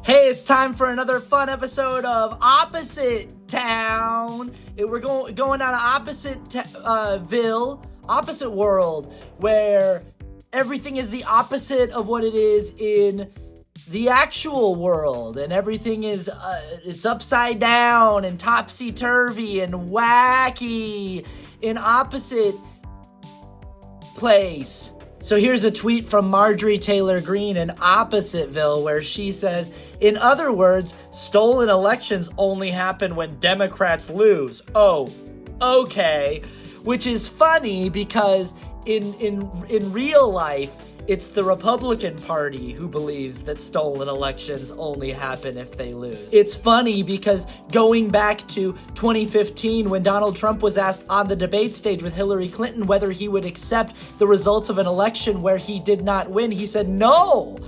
Hey, it's time for another fun episode of Opposite Town. We're going down to opposite world, where everything is the opposite of what it is in the actual world, and everything is it's upside down and topsy-turvy and wacky in opposite place. So here's a tweet from Marjorie Taylor Greene in Oppositeville, where she says, in other words, stolen elections only happen when Democrats lose. Oh, okay. Which is funny because in real life, it's the Republican Party who believes that stolen elections only happen if they lose. It's funny because going back to 2015, when Donald Trump was asked on the debate stage with Hillary Clinton whether he would accept the results of an election where he did not win, he said, no,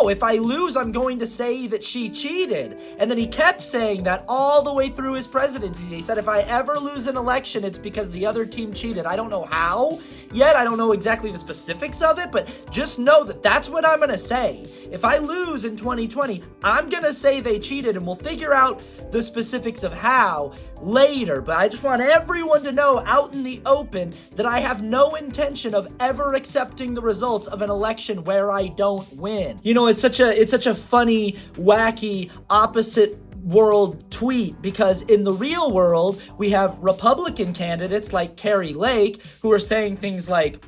if I lose, I'm going to say that she cheated. And then he kept saying that all the way through his presidency. He said, if I ever lose an election, it's because the other team cheated. I don't know how yet. I don't know exactly the specifics of it, but just know that that's what I'm going to say. If I lose in 2020, I'm going to say they cheated, and we'll figure out the specifics of how later. But I just want everyone to know out in the open that I have no intention of ever accepting the results of an election where I don't win. You know, it's such a funny, wacky, opposite world tweet, because in the real world, we have Republican candidates like Carrie Lake who are saying things like,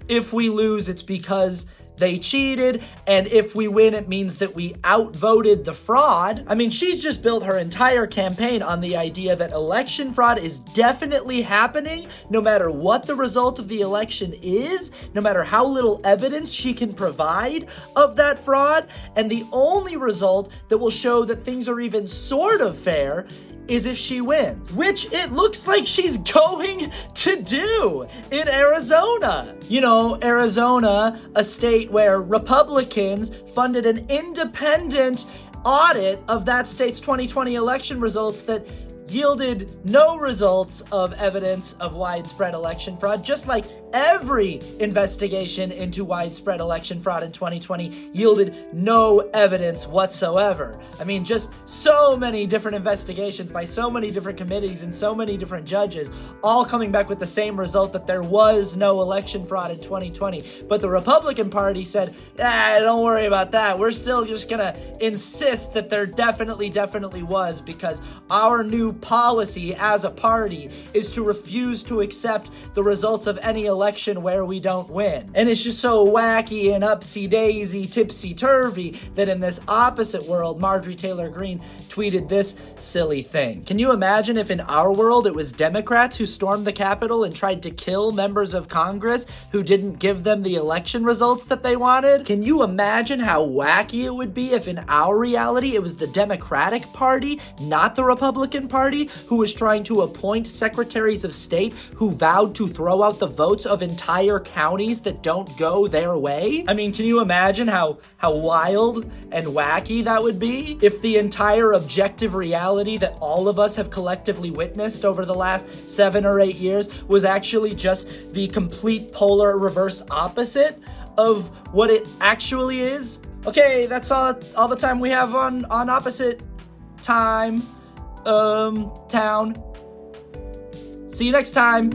if we lose, it's because they cheated, and if we win, it means that we outvoted the fraud. I mean, she's just built her entire campaign on the idea that election fraud is definitely happening, no matter what the result of the election is, no matter how little evidence she can provide of that fraud, and the only result that will show that things are even sort of fair is if she wins, which it looks like she's going to do in Arizona. You know, Arizona, a state where Republicans funded an independent audit of that state's 2020 election results that yielded no results of evidence of widespread election fraud, just like every investigation into widespread election fraud in 2020 yielded no evidence whatsoever. I mean, just so many different investigations by so many different committees and so many different judges, all coming back with the same result, that there was no election fraud in 2020. But the Republican Party said, don't worry about that. We're still just gonna insist that there definitely was, because our new policy as a party is to refuse to accept the results of any election where we don't win. And it's just so wacky and upsy-daisy, tipsy-turvy that in this opposite world, Marjorie Taylor Greene tweeted this silly thing. Can you imagine if in our world it was Democrats who stormed the Capitol and tried to kill members of Congress who didn't give them the election results that they wanted? Can you imagine how wacky it would be if in our reality it was the Democratic Party, not the Republican Party, who was trying to appoint secretaries of state who vowed to throw out the votes of entire counties that don't go their way? I mean, can you imagine how wild and wacky that would be if the entire objective reality that all of us have collectively witnessed over the last 7 or 8 years was actually just the complete polar reverse opposite of what it actually is? Okay, that's all the time we have on Opposite Time Town. See you next time.